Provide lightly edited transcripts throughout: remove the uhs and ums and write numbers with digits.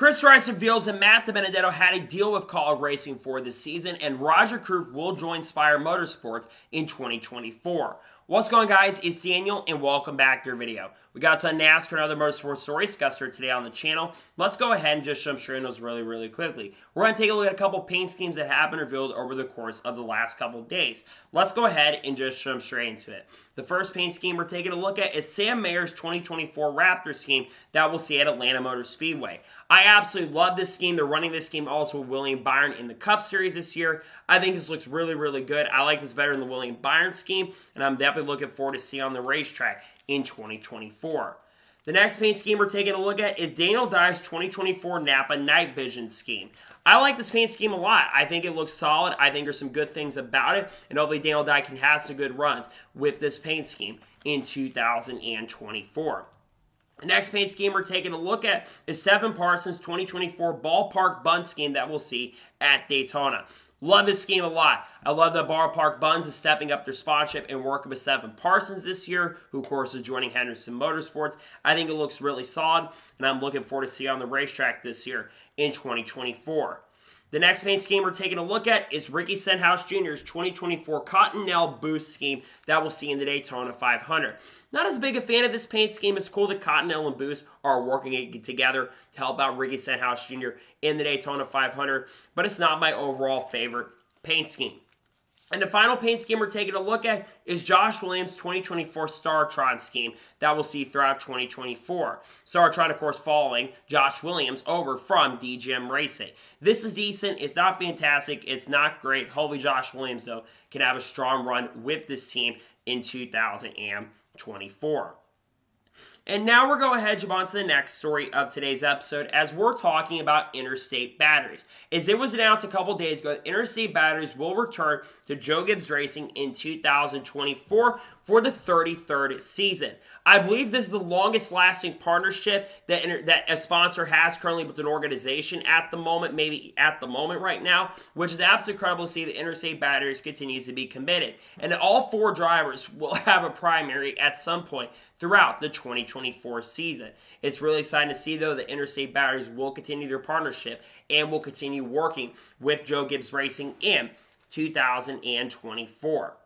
Chris Rice reveals that Matt DiBenedetto had a deal with Kaulig Racing for this season, and Rajah Caruth will join Spire Motorsports in 2024. What's going on, guys? It's Daniel, and welcome back to our video. We got some NASCAR and other motorsports stories discussed here today on the channel. Let's go ahead and just jump straight into those really quickly. We're going to take a look at a couple paint schemes that have been revealed over the course of the last couple of days. Let's go ahead and just jump straight into it. The first paint scheme we're taking a look at is Sam Mayer's 2024 Raptor scheme that we'll see at Atlanta Motor Speedway. I absolutely love this scheme. They're running this scheme also with William Byron in the Cup Series this year. I think this looks really good. I like this better than the William Byron scheme, and I'm definitely looking forward to see on the racetrack in 2024. The next paint scheme we're taking a look at is Daniel Dye's 2024 Napa Night Vision scheme. I like this paint scheme a lot. I think it looks solid. I think there's some good things about it, and hopefully Daniel Dye can have some good runs with this paint scheme in 2024. The next paint scheme we're taking a look at is Stephen Parsons' 2024 Ballpark Bun scheme that we'll see at Daytona. Love this scheme a lot. I love that Ballpark Buns is stepping up their sponsorship and working with Stephen Parsons this year, who of course is joining Henderson Motorsports. I think it looks really solid, and I'm looking forward to see it on the racetrack this year in 2024. The next paint scheme we're taking a look at is Ricky Stenhouse Jr.'s 2024 Cottonelle Boost scheme that we'll see in the Daytona 500. Not as big a fan of this paint scheme. It's cool that Cottonelle and Boost are working together to help out Ricky Stenhouse Jr. in the Daytona 500, but it's not my overall favorite paint scheme. And the final paint scheme we're taking a look at is Josh Williams' 2024 Startron scheme that we'll see throughout 2024. Startron, of course, following Josh Williams over from DGM Racing. This is decent. It's not fantastic. It's not great. Hopefully Josh Williams, though, can have a strong run with this team in 2024. And now we're going ahead and jump on to the next story of today's episode as we're talking about Interstate Batteries. As it was announced a couple days ago, Interstate Batteries will return to Joe Gibbs Racing in 2024 for the 33rd season. I believe this is the longest lasting partnership that a sponsor has currently with an organization at the moment, maybe at the moment right now, which is absolutely incredible to see that Interstate Batteries continues to be committed. And all four drivers will have a primary at some point throughout the 2024 season. It's really exciting to see, though, that Interstate Batteries will continue their partnership and will continue working with Joe Gibbs Racing in 2024.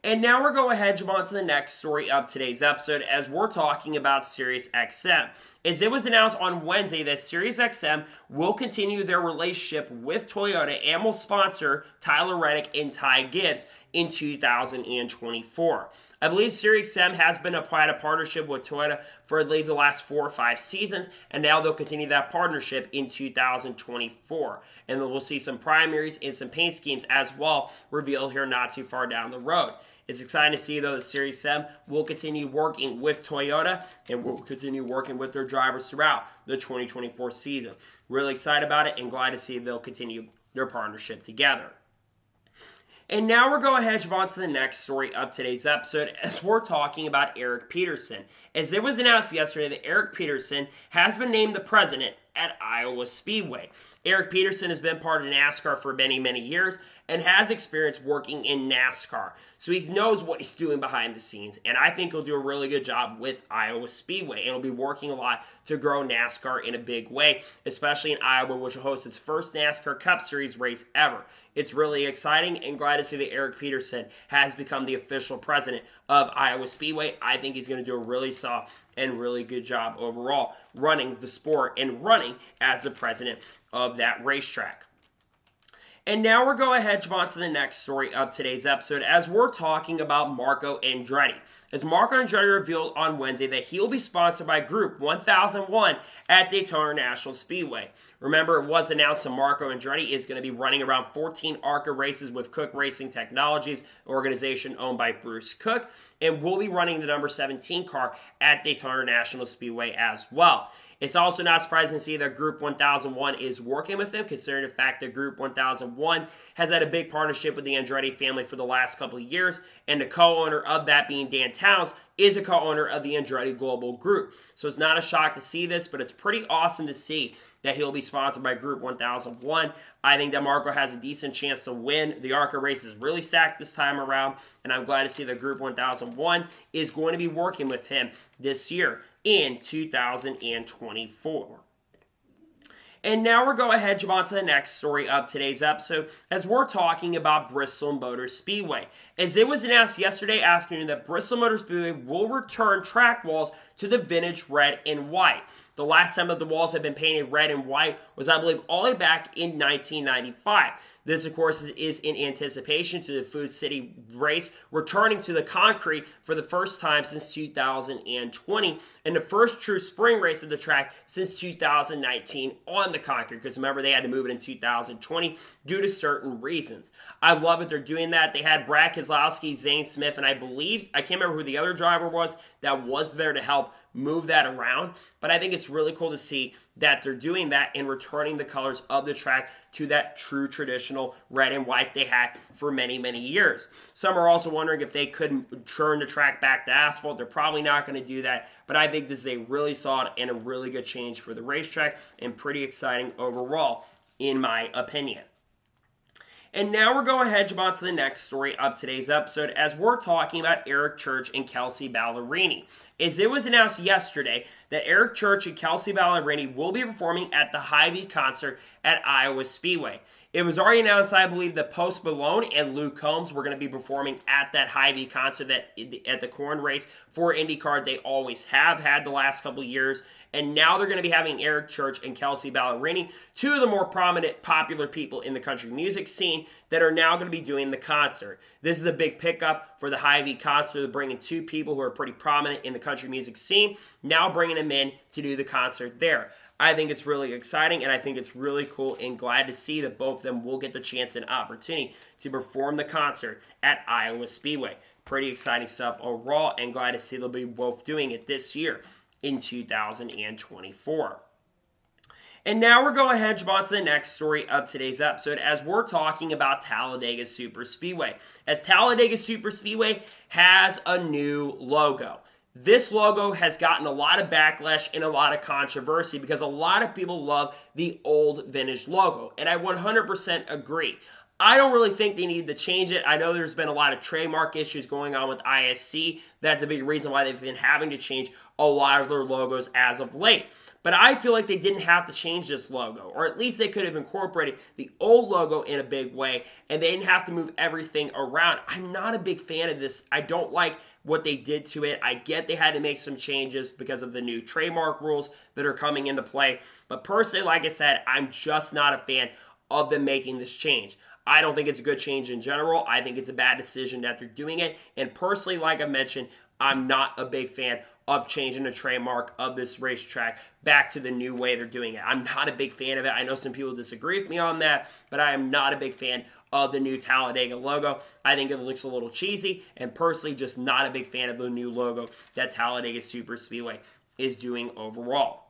And now we're going ahead and jump on to the next story of today's episode as we're talking about Sirius XM. As it was announced on Wednesday that Sirius XM will continue their relationship with Toyota and will sponsor Tyler Reddick and Ty Gibbs in 2024. I believe Sirius XM has been a partnership with Toyota for I believe the last 4 or 5 seasons, and now they'll continue that partnership in 2024. And then we'll see some primaries and some paint schemes as well revealed here not too far down the road. It's exciting to see, though, that Sirius XM will continue working with Toyota and will continue working with their drivers throughout the 2024 season. Really excited about it and glad to see they'll continue their partnership together. And now we're going ahead and jump on to the next story of today's episode as we're talking about Eric Peterson. As it was announced yesterday that Eric Peterson has been named the president at Iowa Speedway. Eric Peterson has been part of NASCAR for many years and has experience working in NASCAR. So he knows what he's doing behind the scenes, and I think he'll do a really good job with Iowa Speedway, and he'll be working a lot to grow NASCAR in a big way, especially in Iowa, which will host its first NASCAR Cup Series race ever. It's really exciting and glad to see that Eric Peterson has become the official president of Iowa Speedway. I think he's going to do a really soft and really good job overall running the sport and running as the president of that racetrack. And now we're going ahead and jump on to the next story of today's episode as we're talking about Marco Andretti. As Marco Andretti revealed on Wednesday that he will be sponsored by Group 1001 at Daytona National Speedway. Remember, it was announced that Marco Andretti is going to be running around 14 ARCA races with Cook Racing Technologies, an organization owned by Bruce Cook, and will be running the number 17 car at Daytona National Speedway as well. It's also not surprising to see that Group 1001 is working with him, considering the fact that Group 1001 has had a big partnership with the Andretti family for the last couple of years, and the co-owner of that being Dan Towns is a co-owner of the Andretti Global Group. So it's not a shock to see this, but it's pretty awesome to see that he'll be sponsored by Group 1001. I think that Marco has a decent chance to win. The ARCA race is really stacked this time around, and I'm glad to see that Group 1001 is going to be working with him this year in 2024. And now we're going ahead, jump on to the next story of today's episode, as we're talking about Bristol Motor Speedway. As it was announced yesterday afternoon that Bristol Motor Speedway will return track walls to the vintage red and white. The last time that the walls had been painted red and white was, I believe, all the way back in 1995. This, of course, is in anticipation to the Food City race returning to the concrete for the first time since 2020, and the first true spring race of the track since 2019 on the concrete, because remember, they had to move it in 2020 due to certain reasons. I love it they're doing that. They had Brad Keselowski, Zane Smith, and I can't remember who the other driver was that was there to help move that around, but I think it's really cool to see that they're doing that and returning the colors of the track to that true traditional red and white they had for many, many years. Some are also wondering if they could turn the track back to asphalt. They're probably not going to do that, but I think this is a really solid and a really good change for the racetrack and pretty exciting overall, in my opinion. And now we're going ahead, jump on to the next story of today's episode, as we're talking about Eric Church and Kelsey Ballerini. As it was announced yesterday that Eric Church and Kelsey Ballerini will be performing at the Hy-Vee concert at Iowa Speedway. It was already announced, I believe, that Post Malone and Luke Combs were going to be performing at that Hy-Vee concert at the corn race for IndyCar. They always have had the last couple years. And now they're going to be having Eric Church and Kelsey Ballerini, two of the more prominent, popular people in the country music scene, that are now going to be doing the concert. This is a big pickup for the Hy-Vee concert. They're bringing two people who are pretty prominent in the country music scene, now bringing them in to do the concert there. I think it's really exciting, and I think it's really cool and glad to see that both of them will get the chance and opportunity to perform the concert at Iowa Speedway. Pretty exciting stuff overall, and glad to see they'll be both doing it this year in 2024. And now we're going ahead, jump on to the next story of today's episode, as we're talking about Talladega Superspeedway. As Talladega Superspeedway has a new logo. This logo has gotten a lot of backlash and a lot of controversy because a lot of people love the old vintage logo, and I 100% agree. I don't really think they need to change it. I know there's been a lot of trademark issues going on with ISC. That's a big reason why they've been having to change a lot of their logos as of late. But I feel like they didn't have to change this logo, or at least they could have incorporated the old logo in a big way, and they didn't have to move everything around. I'm not a big fan of this. I don't like what they did to it. I get they had to make some changes because of the new trademark rules that are coming into play. But personally, like I said, I'm just not a fan of them making this change. I don't think it's a good change in general. I think it's a bad decision that they're doing it. And personally, like I mentioned, I'm not a big fan of changing the trademark of this racetrack back to the new way they're doing it. I'm not a big fan of it. I know some people disagree with me on that, but I am not a big fan of the new Talladega logo. I think it looks a little cheesy, and personally just not a big fan of the new logo that Talladega Superspeedway is doing overall.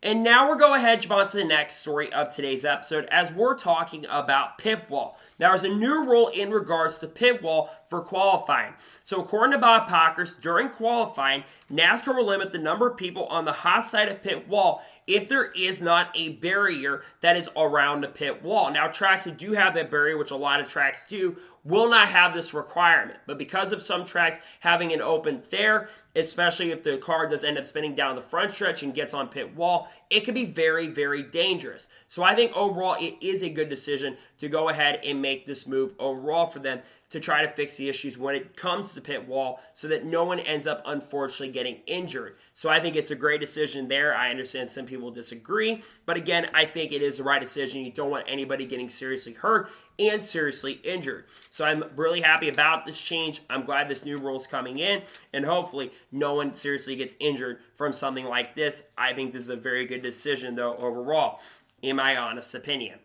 And now we're going ahead, jump on to the next story of today's episode, as we're talking about pit wall. Now, there's a new rule in regards to pit wall for qualifying. So according to Bob Pockrass, during qualifying, NASCAR will limit the number of people on the hot side of pit wall if there is not a barrier that is around the pit wall. Now, tracks that do have that barrier, which a lot of tracks do, will not have this requirement. But because of some tracks having an open there, especially if the car does end up spinning down the front stretch and gets on pit wall, it can be very, very dangerous. So I think overall it is a good decision to go ahead and make this move overall for them to try to fix the issues when it comes to pit wall so that no one ends up unfortunately getting injured. So I think it's a great decision there. I understand some people disagree, but again, I think it is the right decision. You don't want anybody getting seriously hurt and seriously injured. So I'm really happy about this change. I'm glad this new rule is coming in, and hopefully no one seriously gets injured from something like this. I think this is a very good decision, though, overall, in my honest opinion.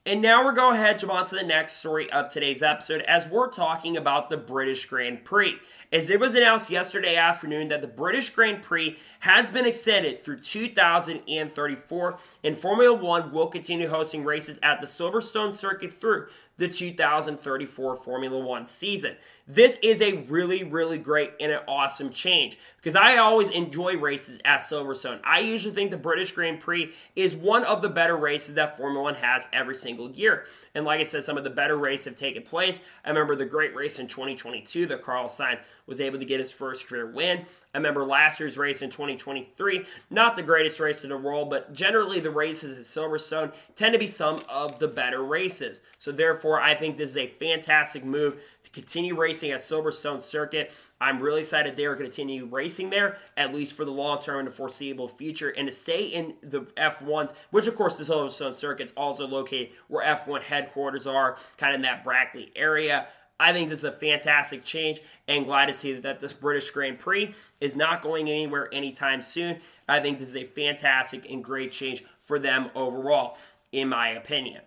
And now we're going ahead, jump on to the next story of today's episode, as we're talking about the British Grand Prix. As it was announced yesterday afternoon that the British Grand Prix has been extended through 2034, and Formula One will continue hosting races at the Silverstone circuit through the 2034 Formula One season. This is a really, really great and an awesome change because I always enjoy races at Silverstone. I usually think the British Grand Prix is one of the better races that Formula One has every single year. And like I said, some of the better races have taken place. I remember the great race in 2022 that Carlos Sainz was able to get his first career win. I remember last year's race in 2023, not the greatest race in the world, but generally the races at Silverstone tend to be some of the better races. So therefore, I think this is a fantastic move to continue racing at Silverstone Circuit. I'm really excited they are going to continue racing there, at least for the long term and the foreseeable future, and to stay in the F1s, which of course the Silverstone Circuit is also located where F1 headquarters are, kind of in that Brackley area. I think this is a fantastic change and glad to see that this British Grand Prix is not going anywhere anytime soon. I think this is a fantastic and great change for them overall, in my opinion.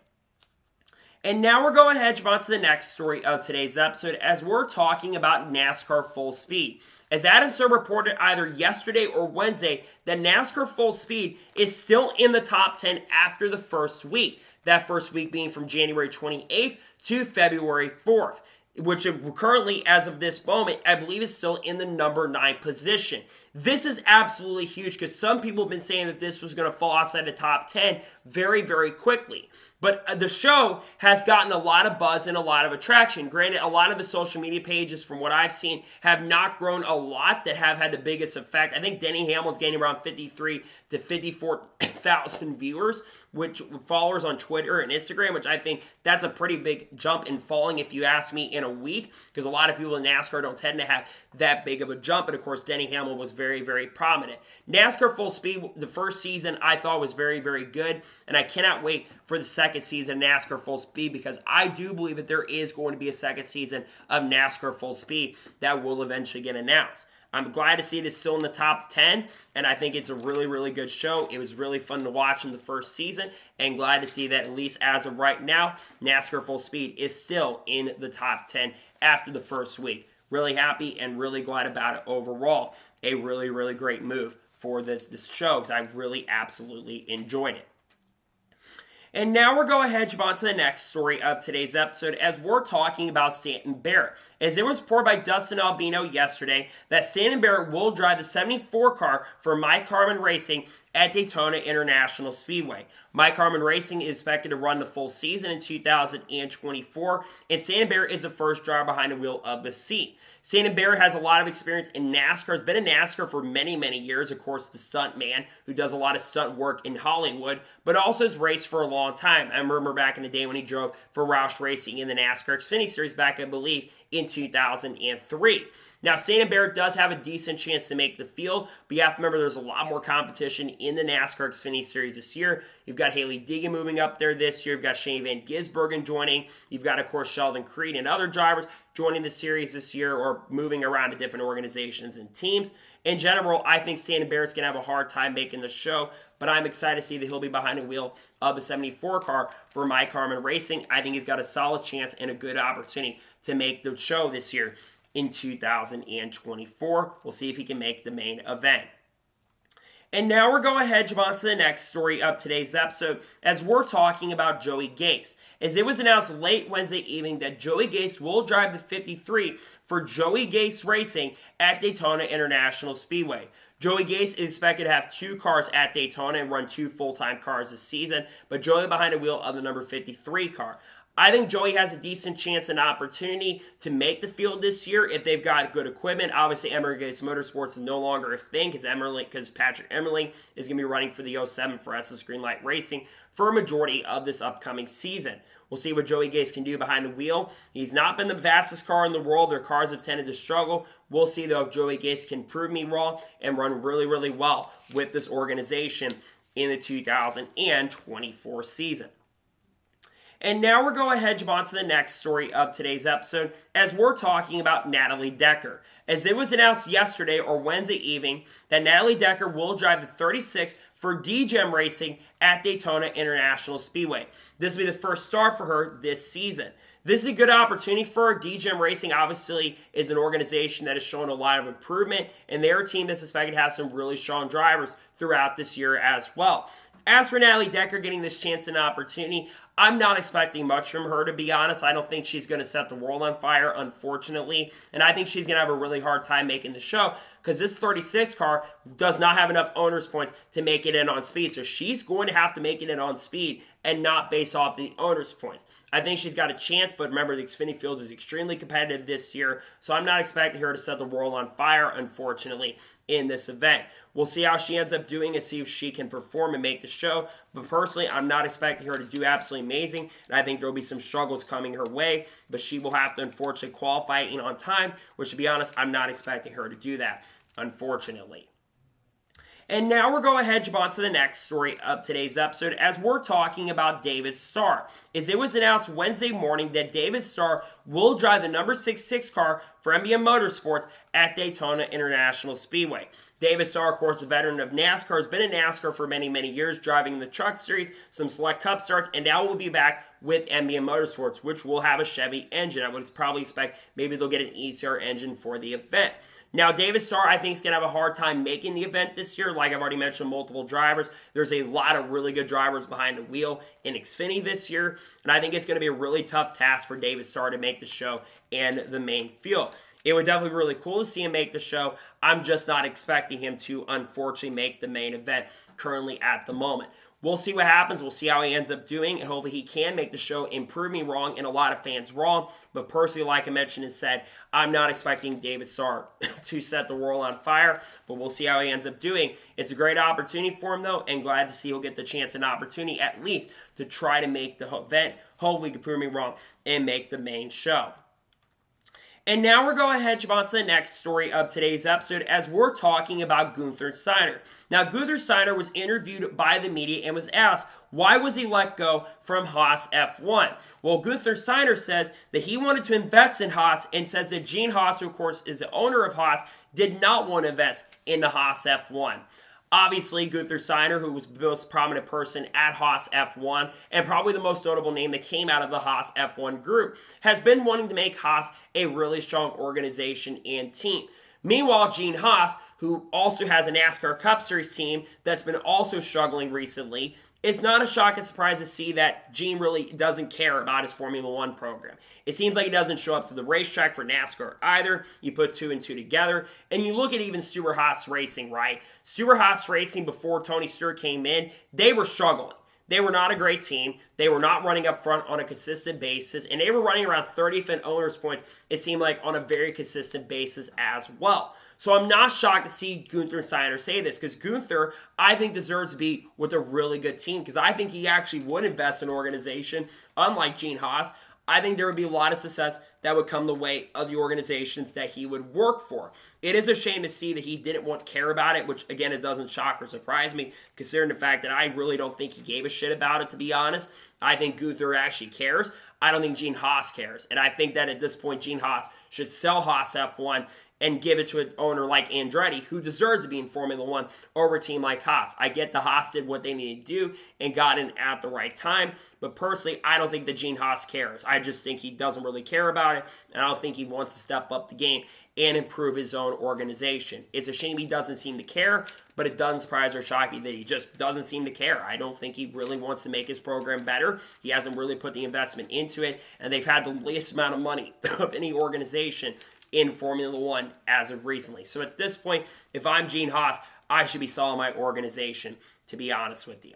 And now we're going ahead and jump on to the next story of today's episode as we're talking about NASCAR Full Speed. As Adam Serb reported either yesterday or Wednesday that NASCAR Full Speed is still in the top 10 after the first week. That first week being from January 28th to February 4th. Which currently, as of this moment, I believe is still in the number 9 position. This is absolutely huge because some people have been saying that this was going to fall outside the top 10 very, very quickly. But the show has gotten a lot of buzz and a lot of attraction. Granted, a lot of the social media pages, from what I've seen, have not grown a lot that have had the biggest effect. I think Denny Hamlin's gaining around 53 to 54,000 viewers, which followers on Twitter and Instagram, which I think that's a pretty big jump in falling, if you ask me, in a week, because a lot of people in NASCAR don't tend to have that big of a jump. And of course, Denny Hamlin was very, very prominent. NASCAR Full Speed, the first season, I thought was very, very good, and I cannot wait for the second season of NASCAR Full Speed because I do believe that there is going to be a second season of NASCAR Full Speed that will eventually get announced. I'm glad to see it is still in the top 10, and I think it's a really, really good show. It was really fun to watch in the first season, and glad to see that at least as of right now, NASCAR Full Speed is still in the top 10 after the first week. Really happy and really glad about it overall. A really, really great move for this show because I really absolutely enjoyed it. And now we're going ahead and jump on to the next story of today's episode as we're talking about Stanton Barrett. As it was reported by Dustin Albino yesterday that Stanton Barrett will drive the 74 car for Mike Harmon Racing at Daytona International Speedway. Mike Harmon Racing is expected to run the full season in 2024, and Stanton Barrett is the first driver behind the wheel of the seat. Stanton Barrett has a lot of experience in NASCAR. Has been in NASCAR for many, many years. Of course, the stunt man who does a lot of stunt work in Hollywood, but also has raced for a long time. I remember back in the day when he drove for Roush Racing in the NASCAR Xfinity Series back, I believe, in 2003. Now, Stanton Barrett does have a decent chance to make the field, but you have to remember there's a lot more competition in the NASCAR Xfinity Series this year. You've got Haley Deegan moving up there this year. You've got Shane Van Gisbergen joining. You've got, of course, Sheldon Creed and other drivers joining the series this year or moving around to different organizations and teams. In general, I think Stanton Barrett's going to have a hard time making the show, but I'm excited to see that he'll be behind the wheel of the 74 car for Mike Harmon Racing. I think he's got a solid chance and a good opportunity to make the show this year in 2024. We'll see if he can make the main event. And now we're going ahead and jump on to the next story of today's episode as we're talking about Joey Gase. As it was announced late Wednesday evening that Joey Gase will drive the 53 for Joey Gase Racing at Daytona International Speedway. Joey Gase is expected to have 2 cars at Daytona and run 2 full-time cars this season, but Joey behind the wheel of the number 53 car. I think Joey has a decent chance and opportunity to make the field this year if they've got good equipment. Obviously, Amaral Motorsports is no longer a thing because Patrick Emerling is going to be running for the 07 for SS Greenlight Racing for a majority of this upcoming season. We'll see what Joey Gase can do behind the wheel. He's not been the fastest car in the world. Their cars have tended to struggle. We'll see, though, if Joey Gase can prove me wrong and run really, really well with this organization in the 2024 season. And now we're going ahead and jump on to the next story of today's episode as we're talking about Natalie Decker. As it was announced yesterday or Wednesday evening that Natalie Decker will drive the 36 for DGEM Racing at Daytona International Speedway. This will be the first start for her this season. This is a good opportunity for her. DGEM Racing obviously is an organization that has shown a lot of improvement, and they're a team that's expected to have some really strong drivers throughout this year as well. As for Natalie Decker getting this chance and opportunity, I'm not expecting much from her, to be honest. I don't think she's going to set the world on fire, unfortunately. And I think she's going to have a really hard time making the show because this 36 car does not have enough owner's points to make it in on speed. So she's going to have to make it in on speed and not base off the owner's points. I think she's got a chance, but remember, the Xfinity field is extremely competitive this year, so I'm not expecting her to set the world on fire, unfortunately, in this event. We'll see how she ends up doing and see if she can perform and make the show, but personally, I'm not expecting her to do absolutely amazing, and I think there will be some struggles coming her way, but she will have to, unfortunately, qualify in on time, which, to be honest, I'm not expecting her to do that, unfortunately. And now we're going ahead, jump on to the next story of today's episode as we're talking about David Starr. As it was announced Wednesday morning that David Starr will drive the number 66 car for MBM Motorsports at Daytona International Speedway. David Starr, of course, a veteran of NASCAR, has been in NASCAR for many, many years, driving the Truck Series, some select Cup starts, and now will be back with MBM Motorsports, which will have a Chevy engine. I would probably expect maybe they'll get an ECR engine for the event. Now, David Starr, I think, is going to have a hard time making the event this year. Like I've already mentioned, multiple drivers. There's a lot of really good drivers behind the wheel in Xfinity this year, and I think it's going to be a really tough task for David Starr to make the show and the main field. It would definitely be really cool to see him make the show. I'm just not expecting him to, unfortunately, make the main event currently at the moment. We'll see what happens. We'll see how he ends up doing, and hopefully he can make the show and prove me wrong and a lot of fans wrong. But personally, like I mentioned and said, I'm not expecting David Starr to set the world on fire, but we'll see how he ends up doing. It's a great opportunity for him, though, and glad to see he'll get the chance and opportunity at least to try to make the event. Hopefully he can prove me wrong and make the main show. And now we're going ahead, jump on to the next story of today's episode as we're talking about Gotther Seer. Now, Gotther Seer was interviewed by the media and was asked, why was he let go from Haas F1? Well, Gotther Seer says that he wanted to invest in Haas and says that Gene Haas, who of course is the owner of Haas, did not want to invest in the Haas F1. Obviously, Gotther Seer, who was the most prominent person at Haas F1 and probably the most notable name that came out of the Haas F1 group, has been wanting to make Haas a really strong organization and team. Meanwhile, Gene Haas, who also has a NASCAR Cup Series team that's been also struggling recently, it's not a shock and surprise to see that Gene really doesn't care about his Formula One program. It seems like he doesn't show up to the racetrack for NASCAR either. You put two and two together, and you look at even Stewart Haas Racing, right? Stewart Haas Racing, before Tony Stewart came in, they were struggling. They were not a great team. They were not running up front on a consistent basis, and they were running around 30th in owners' points, it seemed like, on a very consistent basis as well. So I'm not shocked to see Gotther Seer say this, because Gotther, I think, deserves to be with a really good team, because I think he actually would invest in an organization, unlike Gene Haas. I think there would be a lot of success that would come the way of the organizations that he would work for. It is a shame to see that he didn't care about it, which, again, it doesn't shock or surprise me, considering the fact that I really don't think he gave a shit about it, to be honest. I think Gotther actually cares. I don't think Gene Haas cares. And I think that at this point, Gene Haas should sell Haas F1 and give it to an owner like Andretti, who deserves to be in Formula One, over a team like Haas. I get the Haas did what they needed to do and got in at the right time, but personally, I don't think that Gene Haas cares. I just think he doesn't really care about it, and I don't think he wants to step up the game and improve his own organization. It's a shame he doesn't seem to care, but it doesn't surprise or shock me that he just doesn't seem to care. I don't think he really wants to make his program better. He hasn't really put the investment into it, and they've had the least amount of money of any organization in Formula One as of recently. So at this point, if I'm Gene Haas, I should be selling my organization, to be honest with you.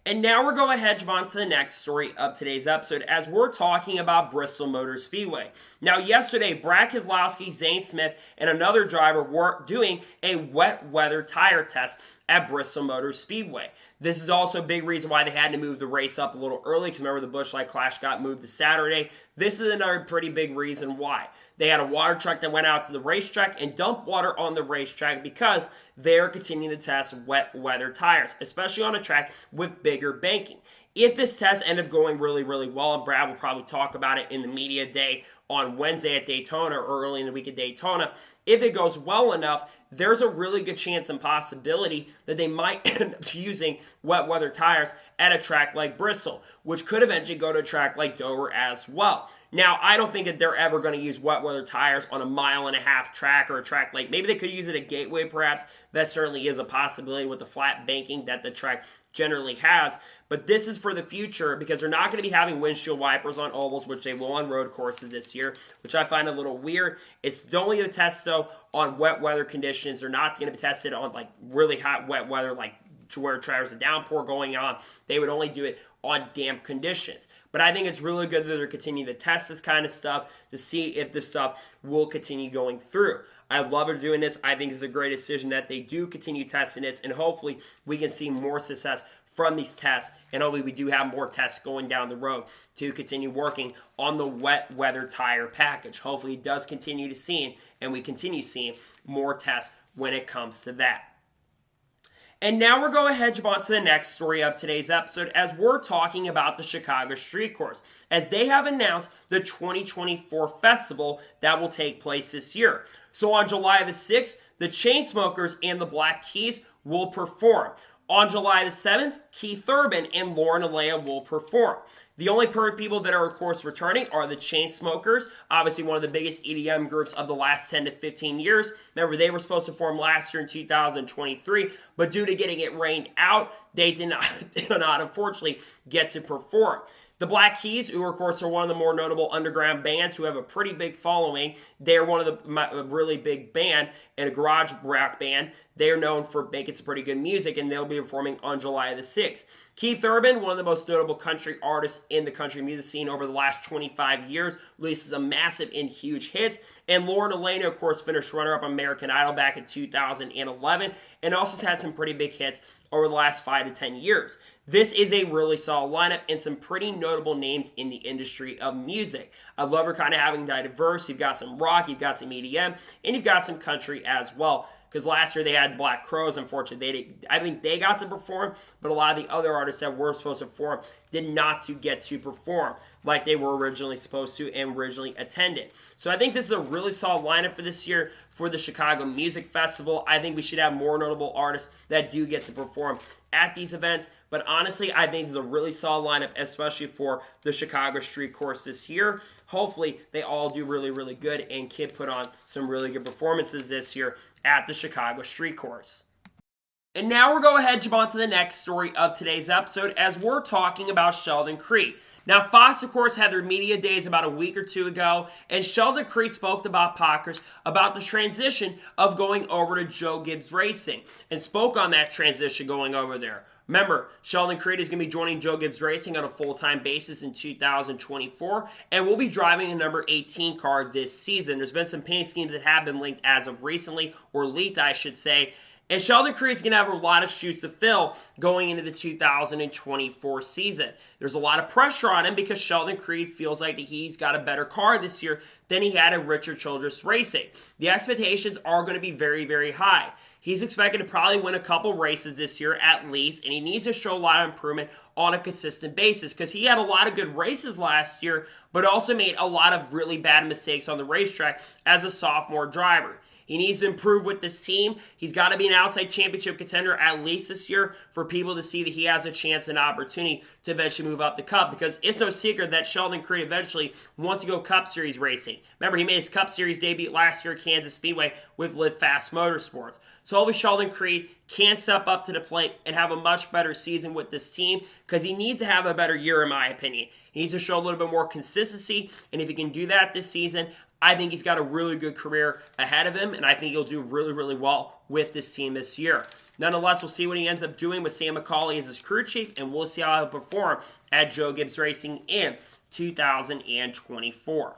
And now we're going ahead, jump on to the next story of today's episode as we're talking about Bristol Motor Speedway. Now, yesterday, Brad Keselowski, Zane Smith, and another driver were doing a wet weather tire test at Bristol Motor Speedway. This is also a big reason why they had to move the race up a little early, because remember the Busch Light Clash got moved to Saturday. This is another pretty big reason why. They had a water truck that went out to the racetrack and dumped water on the racetrack because they're continuing to test wet weather tires, especially on a track with bigger banking. If this test ended up going really, really well, and Brad will probably talk about it in the media day on Wednesday at Daytona or early in the week at Daytona, if it goes well enough, there's a really good chance and possibility that they might end up using wet weather tires at a track like Bristol, which could eventually go to a track like Dover as well. Now, I don't think that they're ever going to use wet weather tires on a 1.5-mile track or a track like maybe they could use it at Gateway perhaps. That certainly is a possibility with the flat banking that the track generally has. But this is for the future because they're not going to be having windshield wipers on ovals, which they will on road courses this year, which I find a little weird. It's only going to test though on wet weather conditions. They're not going to be tested on like really hot wet weather like to where there's a downpour going on. They would only do it on damp conditions. But I think it's really good that they're continuing to test this kind of stuff to see if this stuff will continue going through. I love her doing this. I think it's a great decision that they do continue testing this, and hopefully we can see more success from these tests, and hopefully we do have more tests going down the road to continue working on the wet weather tire package. Hopefully it does continue to see, and we continue seeing more tests when it comes to that. And now we're going to jump on to the next story of today's episode as we're talking about the Chicago Street Course, as they have announced the 2024 festival that will take place this year. So on July the 6th, the Chainsmokers and the Black Keys will perform. On July the 7th, Keith Urban and Lauren Alea will perform. The only people that are, of course, returning are the Chainsmokers, obviously one of the biggest EDM groups of the last 10 to 15 years. Remember, they were supposed to perform last year in 2023, but due to getting it rained out, they did not unfortunately, get to perform. The Black Keys, who of course are one of the more notable underground bands who have a pretty big following, they're one of the really big band and a garage rock band. They're known for making some pretty good music, and they'll be performing on July the 6th. Keith Urban, one of the most notable country artists in the country music scene over the last 25 years, releases a massive and huge hits. And Lauren Alea, of course, finished runner-up on American Idol back in 2011, and also has had some pretty big hits over the last 5 to 10 years. This is a really solid lineup and some pretty notable names in the industry of music. I love her kind of having that diverse. You've got some rock, you've got some EDM, and you've got some country as well. Because last year they had the Black Crowes, unfortunately. I think they got to perform, but a lot of the other artists that were supposed to perform did not get to perform like they were originally supposed to and originally attended. So I think this is a really solid lineup for this year for the Chicago Music Festival. I think we should have more notable artists that do get to perform at these events. But honestly, I think this is a really solid lineup, especially for the Chicago Street Course this year. Hopefully, they all do really, really good and can put on some really good performances this year at the Chicago Street Course. And now we're going to jump on to the next story of today's episode as we're talking about Sheldon Creed. Now, Fox, of course, had their media days about a week or two ago, and Sheldon Creed spoke to Bob Pockers about the transition of going over to Joe Gibbs Racing and spoke on that transition going over there. Remember, Sheldon Creed is going to be joining Joe Gibbs Racing on a full-time basis in 2024 and will be driving a number 18 car this season. There's been some paint schemes that have been linked as of recently, or leaked, I should say. And Sheldon Creed's going to have a lot of shoes to fill going into the 2024 season. There's a lot of pressure on him because Sheldon Creed feels like that he's got a better car this year than he had at Richard Childress Racing. The expectations are going to be very, very high. He's expected to probably win a couple races this year at least, and he needs to show a lot of improvement on a consistent basis because he had a lot of good races last year, but also made a lot of really bad mistakes on the racetrack as a sophomore driver. He needs to improve with this team. He's got to be an outside championship contender at least this year for people to see that he has a chance and opportunity to eventually move up the Cup, because it's no secret that Sheldon Creed eventually wants to go Cup Series racing. Remember, he made his Cup Series debut last year at Kansas Speedway with Live Fast Motorsports. So hopefully Sheldon Creed can step up to the plate and have a much better season with this team, because he needs to have a better year, in my opinion. He needs to show a little bit more consistency, and if he can do that this season, I think he's got a really good career ahead of him, and I think he'll do really, really well with this team this year. Nonetheless, we'll see what he ends up doing with Sam McCauley as his crew chief, and we'll see how he'll perform at Joe Gibbs Racing in 2024.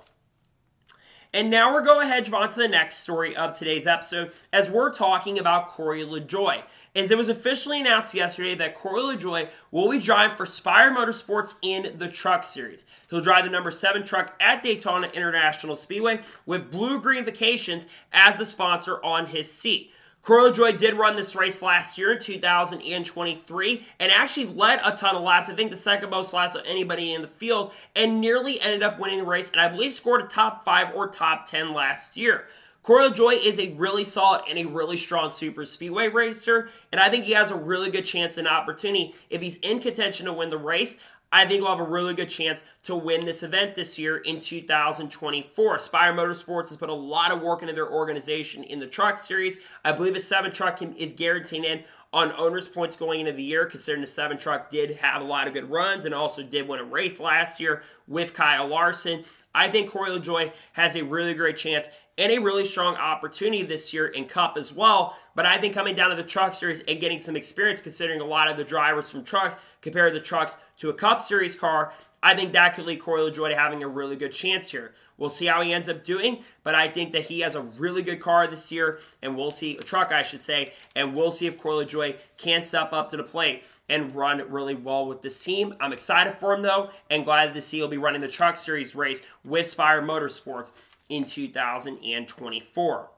And now we're going to on to the next story of today's episode as we're talking about Corey LaJoie. As it was officially announced yesterday that Corey LaJoie will be driving for Spire Motorsports in the Truck Series. He'll drive the number 7 truck at Daytona International Speedway with Blue Green Vacations as the sponsor on his seat. Corey LaJoie did run this race last year in 2023 and actually led a ton of laps. I think the second most laps of anybody in the field, and nearly ended up winning the race, and I believe scored a top 5 or top 10 last year. Corey LaJoie is a really solid and a really strong super speedway racer, and I think he has a really good chance and opportunity if he's in contention to win the race. I think we'll have a really good chance to win this event this year in 2024. Spire Motorsports has put a lot of work into their organization in the truck series. I believe a 7 truck is guaranteed in on owners' points going into the year, considering the 7 truck did have a lot of good runs and also did win a race last year with Kyle Larson. I think Corey LaJoie has a really great chance and a really strong opportunity this year in Cup as well. But I think coming down to the Truck Series and getting some experience, considering a lot of the drivers from trucks compare the trucks to a Cup Series car, I think that could lead Corey LaJoie to having a really good chance here. We'll see how he ends up doing, but I think that he has a really good car this year, and we'll see, a truck I should say, and we'll see if Corey LaJoie can step up to the plate and run really well with this team. I'm excited for him though, and glad to see he'll be running the Truck Series race with Spire Motorsports in 2024.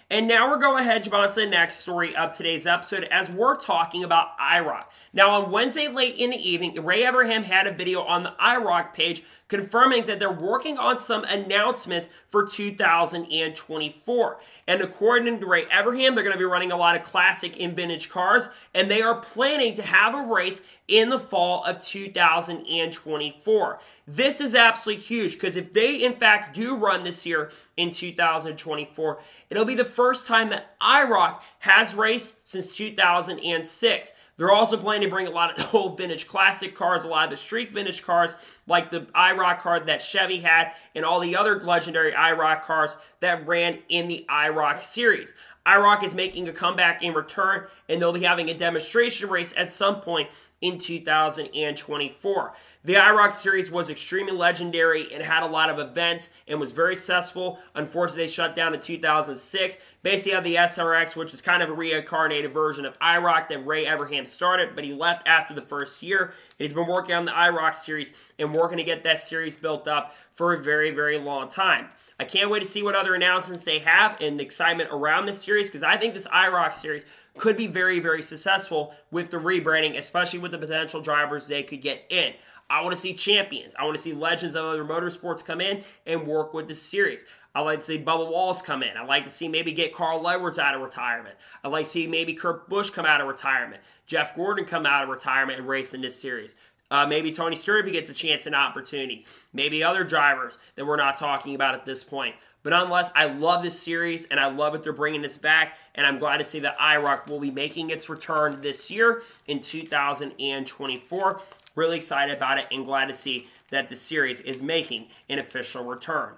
And now we're going ahead, Javon, to the next story of today's episode as we're talking about IROC. Now, on Wednesday late in the evening, Ray Evernham had a video on the IROC page confirming that they're working on some announcements for 2024. And according to Ray Evernham, they're going to be running a lot of classic and vintage cars, and they are planning to have a race in the fall of 2024. This is absolutely huge because if they, in fact, do run this year in 2024, it'll be the first time that IROC has raced since 2006. They're also planning to bring a lot of the old vintage classic cars, a lot of the street vintage cars, like the IROC car that Chevy had, and all the other legendary IROC cars that ran in the IROC series. IROC is making a comeback in return, and they'll be having a demonstration race at some point in 2024. The IROC series was extremely legendary and had a lot of events and was very successful. Unfortunately, they shut down in 2006. Basically, had the SRX, which is kind of a reincarnated version of IROC that Ray Evernham started, but he left after the first year. He's been working on the IROC series and working to get that series built up for a very, very long time. I can't wait to see what other announcements they have and the excitement around this series because I think this IROC series could be very, very successful with the rebranding, especially with the potential drivers they could get in. I want to see champions. I want to see legends of other motorsports come in and work with the series. I like to see Bubba Wallace come in. I like to see maybe get Carl Edwards out of retirement. I like to see maybe Kurt Busch come out of retirement. Jeff Gordon come out of retirement and race in this series. Maybe Tony Stewart if he gets a chance and opportunity. Maybe other drivers that we're not talking about at this point. But nonetheless, I love this series, and I love that they're bringing this back, and I'm glad to see that IROC will be making its return this year in 2024. Really excited about it and glad to see that the series is making an official return.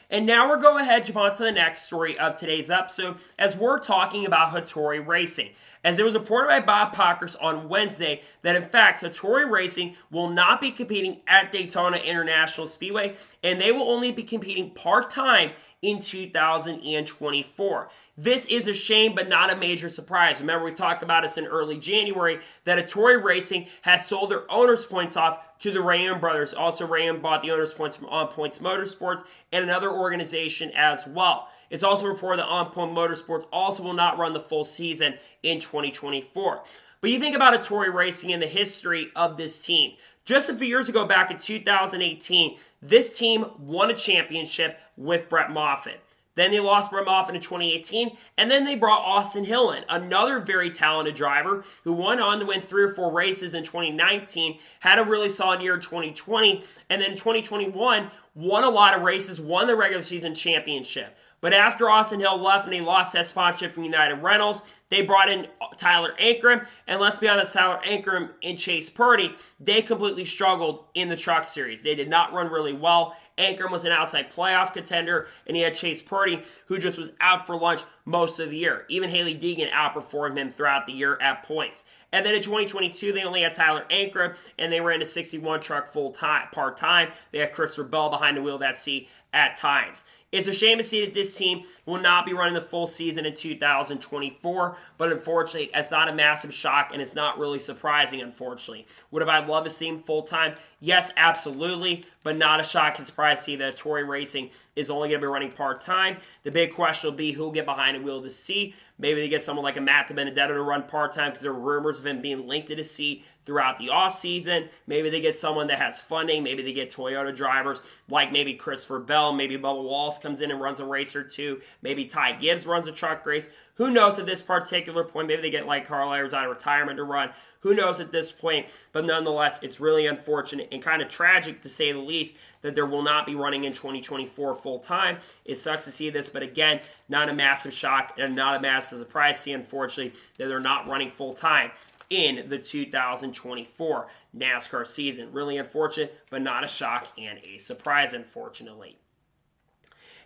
And now we're going ahead, jump on to the next story of today's episode as we're talking about Hattori Racing. As it was reported by Bob Pockrass on Wednesday that in fact Hattori Racing will not be competing at Daytona International Speedway and they will only be competing part-time in 2024. This is a shame, but not a major surprise. Remember, we talked about this in early January that Hattori Racing has sold their owners' points off to the Raymond brothers. Also, Raymond bought the owners' points from On Points Motorsports and another organization as well. It's also reported that On Point Motorsports also will not run the full season in 2024. But you think about Hattori Racing and the history of this team. Just a few years ago, back in 2018, this team won a championship with Brett Moffitt. Then they lost Brett Moffitt in 2018, and then they brought Austin Hill in, another very talented driver who went on to win 3 or 4 races in 2019, had a really solid year in 2020, and then in 2021, won a lot of races, won the regular season championship. But after Austin Hill left and he lost that sponsorship from United Rentals, they brought in Tyler Ankrum. And let's be honest, Tyler Ankrum and Chase Purdy, they completely struggled in the truck series. They did not run really well. Ankrum was an outside playoff contender, and he had Chase Purdy, who just was out for lunch most of the year. Even Haley Deegan outperformed him throughout the year at points. And then in 2022, they only had Tyler Ankrum, and they ran a 61 truck full-time, part-time. They had Christopher Bell behind the wheel of that seat at times. It's a shame to see that this team will not be running the full season in 2024, but unfortunately, it's not a massive shock, and it's not really surprising, unfortunately. Would have I loved to see him full-time? Yes, absolutely, but not a shock and surprise to see that Hattori Racing is only going to be running part-time. The big question will be who will get behind the wheel of the seat. Maybe they get someone like a Matt DiBenedetto to run part-time because there are rumors of him being linked to the seat throughout the offseason. Maybe they get someone that has funding. Maybe they get Toyota drivers like maybe Christopher Bell. Maybe Bubba Wallace comes in and runs a race or two. Maybe Ty Gibbs runs a truck race. Who knows at this particular point? Maybe they get like Carl Edwards out of retirement to run. Who knows at this point? But nonetheless, it's really unfortunate and kind of tragic, to say the least, that there will not be running in 2024 full time. It sucks to see this, but again, not a massive shock and not a massive surprise to see, unfortunately, that they're not running full time in the 2024 NASCAR season. Really unfortunate, but not a shock and a surprise, unfortunately.